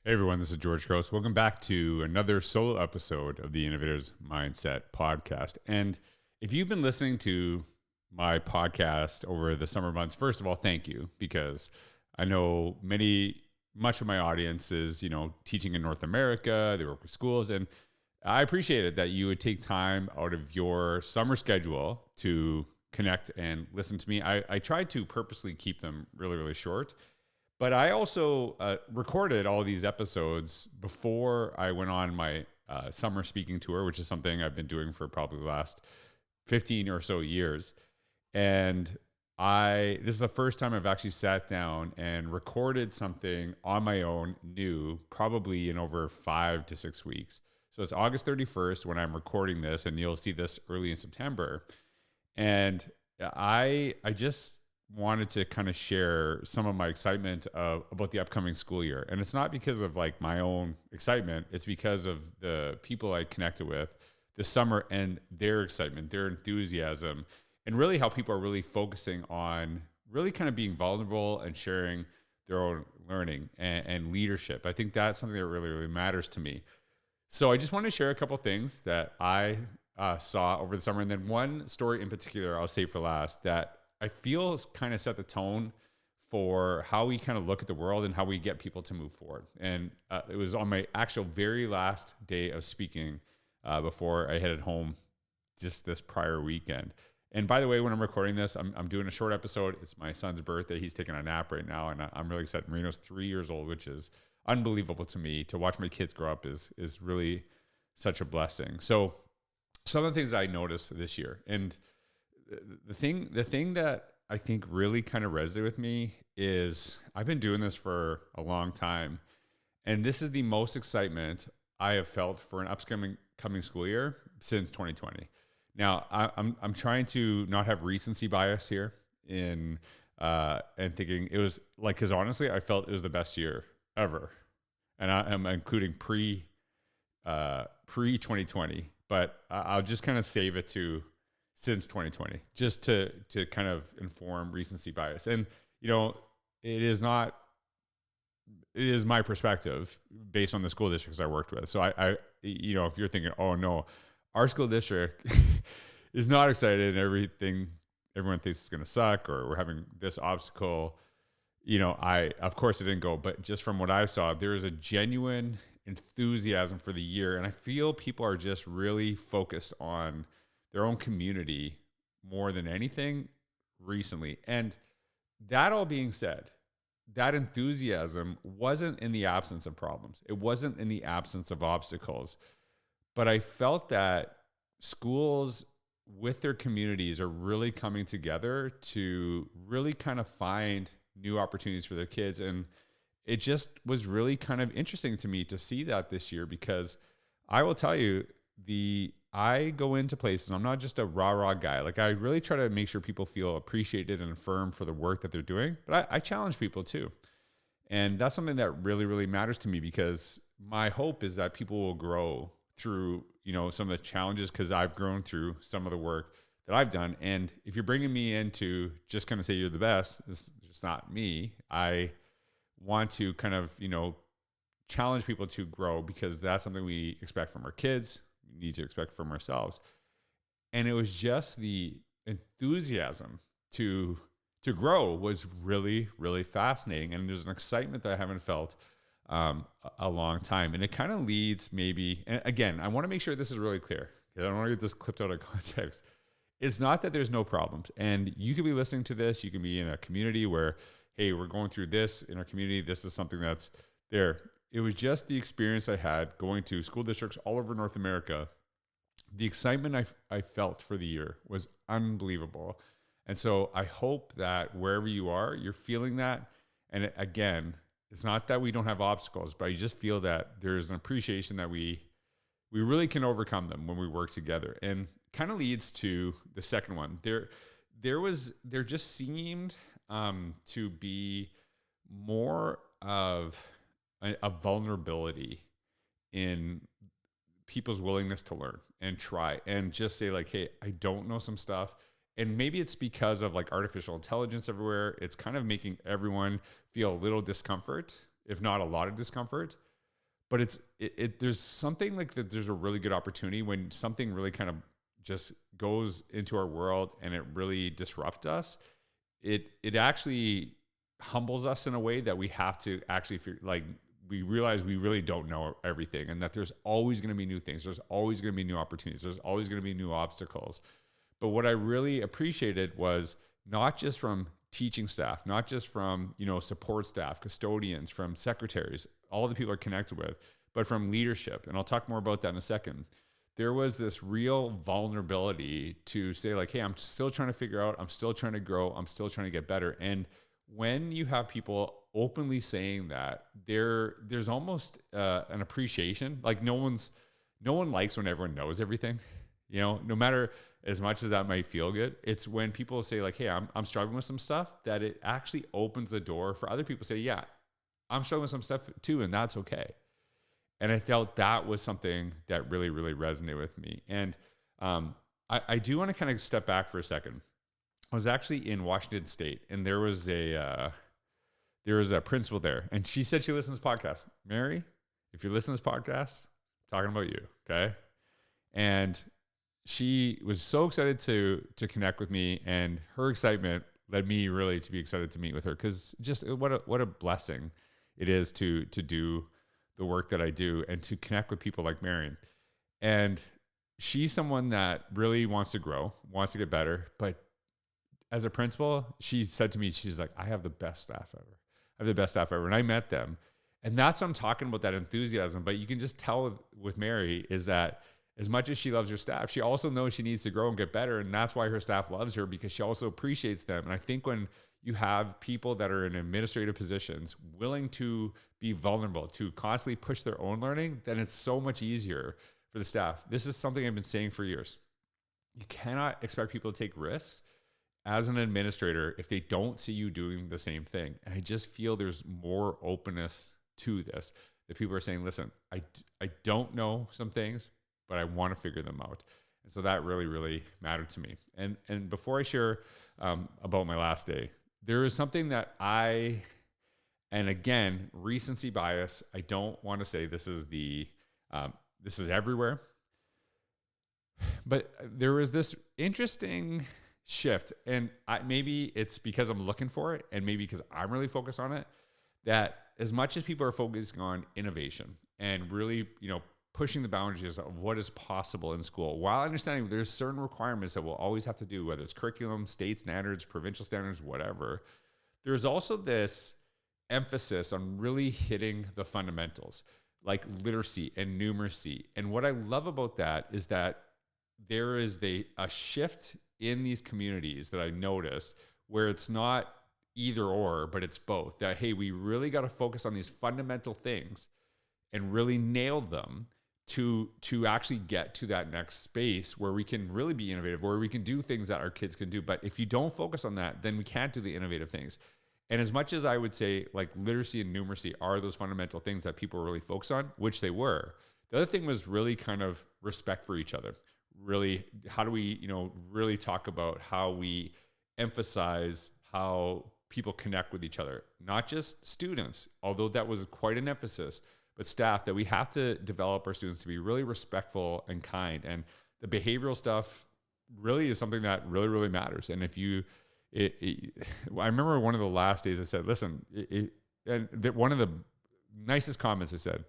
Hey everyone, this is George Couros. Welcome back to another solo episode of the Innovator's Mindset podcast. And if you've been listening to my podcast over the summer months, first of all, thank you, because I know much of my audience is, teaching in North America, they work with schools, and I appreciate it that you would take time out of your summer schedule to connect and listen to me. I try to purposely keep them really, really short. But I also recorded all these episodes before I went on my summer speaking tour, which is something I've been doing for probably the last 15 or so years. And this is the first time I've actually sat down and recorded something on my own new, probably in over 5 to 6 weeks. So it's August 31st when I'm recording this, and you'll see this early in September. And I just wanted to kind of share some of my excitement about the upcoming school year. And it's not because of like my own excitement. It's because of the people I connected with this summer and their excitement, their enthusiasm, and really how people are really focusing on really kind of being vulnerable and sharing their own learning and leadership. I think that's something that really, really matters to me. So I just want to share a couple things that I saw over the summer. And then one story in particular, I'll save for last, that I feel kind of set the tone for how we kind of look at the world and how we get people to move forward. And it was on my actual very last day of speaking before I headed home just this prior weekend. And by the way, when I'm recording this, I'm doing a short episode. It's my son's birthday. He's taking a nap right now, and I'm really excited. Marino's 3 years old, which is unbelievable to me. To watch my kids grow up is really such a blessing. So some of the things I noticed this year, and the thing that I think really kind of resonated with me is I've been doing this for a long time, and this is the most excitement I have felt for an upcoming school year since 2020. Now, I'm trying to not have recency bias here and thinking it was like, because honestly, I felt it was the best year ever, and I'm including pre 2020, but I'll just kind of save it to since 2020, just to kind of inform recency bias. And, it is my perspective based on the school districts I worked with. So I if you're thinking, oh no, our school district is not excited and everyone thinks it's going to suck, or we're having this obstacle, of course it didn't go, but just from what I saw, there is a genuine enthusiasm for the year. And I feel people are just really focused on their own community more than anything recently. And that all being said, that enthusiasm wasn't in the absence of problems. It wasn't in the absence of obstacles. But I felt that schools with their communities are really coming together to really kind of find new opportunities for their kids. And it just was really kind of interesting to me to see that this year, because I will tell you, I go into places, I'm not just a rah-rah guy. Like, I really try to make sure people feel appreciated and affirmed for the work that they're doing. But I challenge people too. And that's something that really, really matters to me, because my hope is that people will grow through, some of the challenges, because I've grown through some of the work that I've done. And if you're bringing me in to just kind of say you're the best, it's just not me. I want to kind of, challenge people to grow, because that's something we expect from our kids. Need to expect from ourselves. And it was just the enthusiasm to grow was really, really fascinating. And there's an excitement that I haven't felt a long time. And it kind of leads maybe, and again, I want to make sure this is really clear, because I don't want to get this clipped out of context. It's not that there's no problems. And you could be listening to this. You can be in a community where, hey, we're going through this in our community. This is something that's there. It was just the experience I had going to school districts all over North America. The excitement I felt for the year was unbelievable. And so I hope that wherever you are, you're feeling that. And again, it's not that we don't have obstacles, but I just feel that there's an appreciation that we really can overcome them when we work together. And kind of leads to the second one. There just seemed to be more of a vulnerability in people's willingness to learn and try and just say like, hey, I don't know some stuff. And maybe it's because of like artificial intelligence everywhere. It's kind of making everyone feel a little discomfort, if not a lot of discomfort. but there's something like that. There's a really good opportunity when something really kind of just goes into our world and it really disrupts us. It actually humbles us in a way that we have to actually feel like we realize we really don't know everything, and that there's always going to be new things. There's always going to be new opportunities. There's always going to be new obstacles. But what I really appreciated was not just from teaching staff, not just from, support staff, custodians, from secretaries, all the people are connected with, but from leadership. And I'll talk more about that in a second. There was this real vulnerability to say like, hey, I'm still trying to figure out, I'm still trying to grow, I'm still trying to get better. And when you have people openly saying that, there's almost an appreciation. Like no one likes when everyone knows everything, no matter as much as that might feel good. It's when people say like, hey, I'm struggling with some stuff, that it actually opens the door for other people to say, yeah, I'm struggling with some stuff too, and that's okay. And I felt that was something that really, really resonated with me. And I do want to kind of step back for a second. I was actually in Washington State, and there was a principal there, and she said she listens to podcasts. Mary, if you listen to this podcast, I'm talking about you, okay? And she was so excited to connect with me, and her excitement led me really to be excited to meet with her, because just what a blessing it is to do the work that I do and to connect with people like Mary. And she's someone that really wants to grow, wants to get better, but as a principal, she said to me, she's like, I have the best staff ever. And I met them. And that's what I'm talking about, that enthusiasm. But you can just tell with Mary is that as much as she loves her staff, she also knows she needs to grow and get better. And that's why her staff loves her, because she also appreciates them. And I think when you have people that are in administrative positions willing to be vulnerable, to constantly push their own learning, then it's so much easier for the staff. This is something I've been saying for years. You cannot expect people to take risks as an administrator if they don't see you doing the same thing. And I just feel there's more openness to this, that people are saying, listen, I don't know some things, but I want to figure them out. And so that really, really mattered to me. And before I share about my last day, there is something that and again, recency bias, I don't want to say this is everywhere, but there was this interesting shift, and maybe it's because I'm looking for it, and maybe because I'm really focused on it, that as much as people are focusing on innovation and really, pushing the boundaries of what is possible in school, while understanding there's certain requirements that we'll always have to do, whether it's curriculum, state standards, provincial standards, whatever, there's also this emphasis on really hitting the fundamentals like literacy and numeracy. And what I love about that is that there is a shift in these communities that I noticed where it's not either or, but it's both. That, hey, we really got to focus on these fundamental things and really nail them to actually get to that next space where we can really be innovative, where we can do things that our kids can do. But if you don't focus on that, then we can't do the innovative things. And as much as I would say like literacy and numeracy are those fundamental things that people really focus on, which they were, the other thing was really kind of respect for each other. Really, how do we, really talk about how we emphasize how people connect with each other, not just students, although that was quite an emphasis, but staff, that we have to develop our students to be really respectful and kind. And the behavioral stuff really is something that really, really matters. And if you, I remember one of the last days I said, listen, one of the nicest comments I said,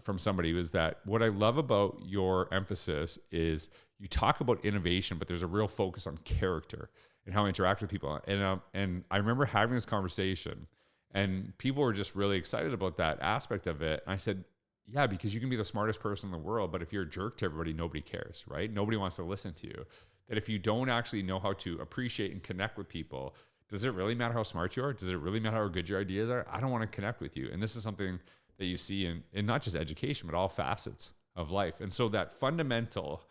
from somebody was that what I love about your emphasis is you talk about innovation, but there's a real focus on character and how I interact with people. And I remember having this conversation, and people were just really excited about that aspect of it. And I said, yeah, because you can be the smartest person in the world, but if you're a jerk to everybody, nobody cares, right? Nobody wants to listen to you. That if you don't actually know how to appreciate and connect with people, does it really matter how smart you are? Does it really matter how good your ideas are? I don't want to connect with you. And this is something that you see in not just education, but all facets of life. And so that fundamental,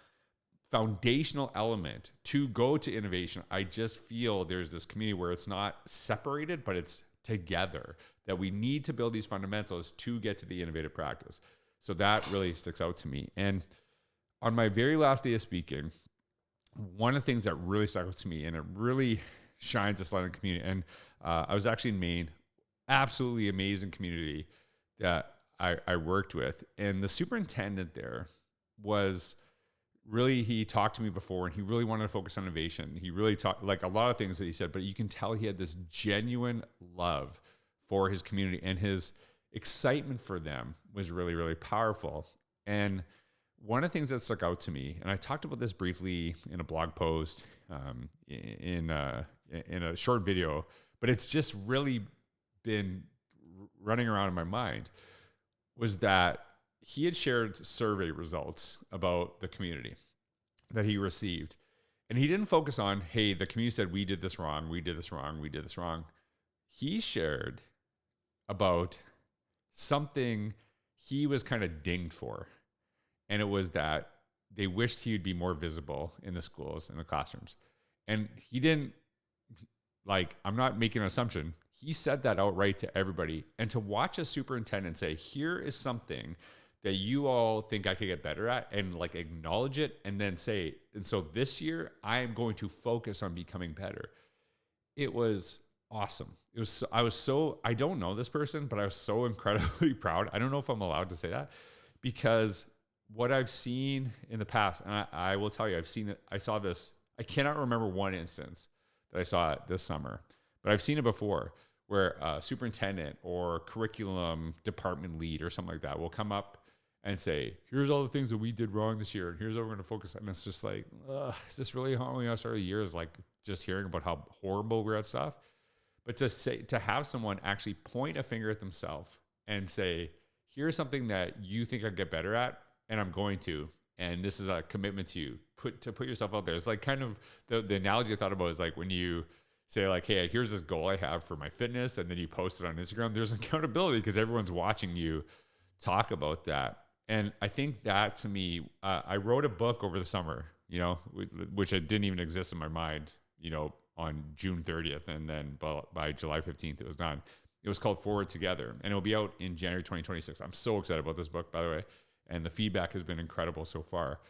foundational element to go to innovation, I just feel there's this community where it's not separated, but it's together, that we need to build these fundamentals to get to the innovative practice. So that really sticks out to me. And on my very last day of speaking, one of the things that really stuck out to me, and it really shines this light in the community, and I was actually in Maine, absolutely amazing community that I worked with. And the superintendent there was really, he talked to me before and he really wanted to focus on innovation. He really talked like a lot of things that he said, but you can tell he had this genuine love for his community, and his excitement for them was really, really powerful. And one of the things that stuck out to me, and I talked about this briefly in a blog post, in a short video, but it's just really been running around in my mind, was that he had shared survey results about the community that he received. And he didn't focus on, hey, the community said we did this wrong, we did this wrong, we did this wrong. He shared about something he was kind of dinged for. And it was that they wished he would be more visible in the schools, in the classrooms. And he didn't, like, I'm not making an assumption. He said that outright to everybody. And to watch a superintendent say, here is something that you all think I could get better at, and like acknowledge it, and then say, and so this year I am going to focus on becoming better. It was awesome. It was, I don't know this person, but I was so incredibly proud. I don't know if I'm allowed to say that, because what I've seen in the past, and I will tell you, I saw this, I cannot remember one instance that I saw it this summer, but I've seen it before, where a superintendent or curriculum department lead or something like that will come up and say, here's all the things that we did wrong this year, and here's what we're going to focus on. And it's just like, is this really how we start a year, is like just hearing about how horrible we're at stuff? But to have someone actually point a finger at themselves and say, here's something that you think I get better at, and I'm going to, and this is a commitment to you, put yourself out there. It's like kind of the analogy I thought about is like when you say like, hey, here's this goal I have for my fitness, and then you post it on Instagram, there's accountability because everyone's watching you talk about that. And I think that, to me, I wrote a book over the summer, which didn't even exist in my mind, on June 30th. And then by July 15th, it was done. It was called Forward Together, and it will be out in January 2026. I'm so excited about this book, by the way. And the feedback has been incredible so far.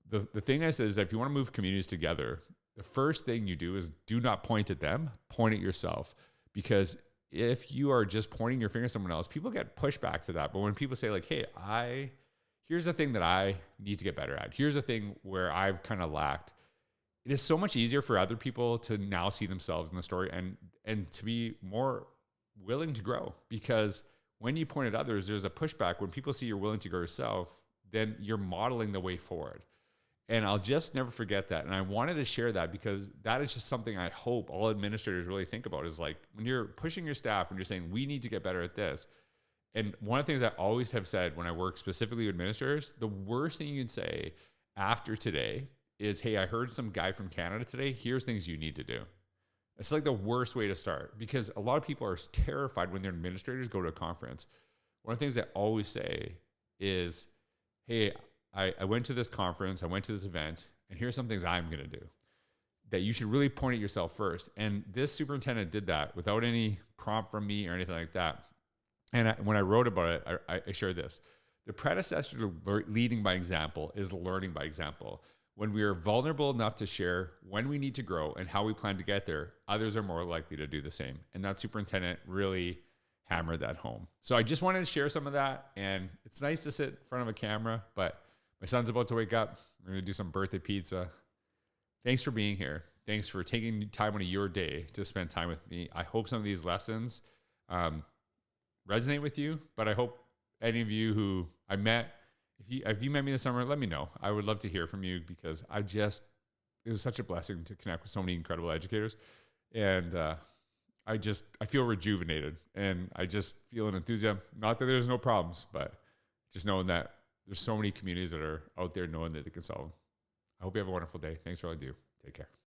The thing I said is that if you want to move communities together, the first thing you do is do not point at them, point at yourself. Because if you are just pointing your finger at someone else, people get pushback to that. But when people say like, hey, here's the thing that I need to get better at, here's the thing where I've kind of lacked, it is so much easier for other people to now see themselves in the story and to be more willing to grow. Because when you point at others, there's a pushback. When people see you're willing to grow yourself, then you're modeling the way forward. And I'll just never forget that. And I wanted to share that because that is just something I hope all administrators really think about, is like when you're pushing your staff, when you're saying, we need to get better at this. And one of the things I always have said when I work specifically with administrators, the worst thing you can say after today is, hey, I heard some guy from Canada today, here's things you need to do. It's like the worst way to start, because a lot of people are terrified when their administrators go to a conference. One of the things I always say is, hey, I went to this conference, I went to this event, and here's some things I'm going to do that you should really point at yourself first. And this superintendent did that without any prompt from me or anything like that. And when I wrote about it, I shared this. The predecessor to leading by example is learning by example. When we are vulnerable enough to share when we need to grow and how we plan to get there, others are more likely to do the same. And that superintendent really hammered that home. So I just wanted to share some of that. And it's nice to sit in front of a camera, but my son's about to wake up. We're going to do some birthday pizza. Thanks for being here. Thanks for taking time out of your day to spend time with me. I hope some of these lessons resonate with you, but I hope any of you who I met, if you met me this summer, let me know. I would love to hear from you, because it was such a blessing to connect with so many incredible educators. And I feel rejuvenated, and I just feel an enthusiasm. Not that there's no problems, but just knowing that there's so many communities that are out there knowing that they can solve them. I hope you have a wonderful day. Thanks for all you do. Take care.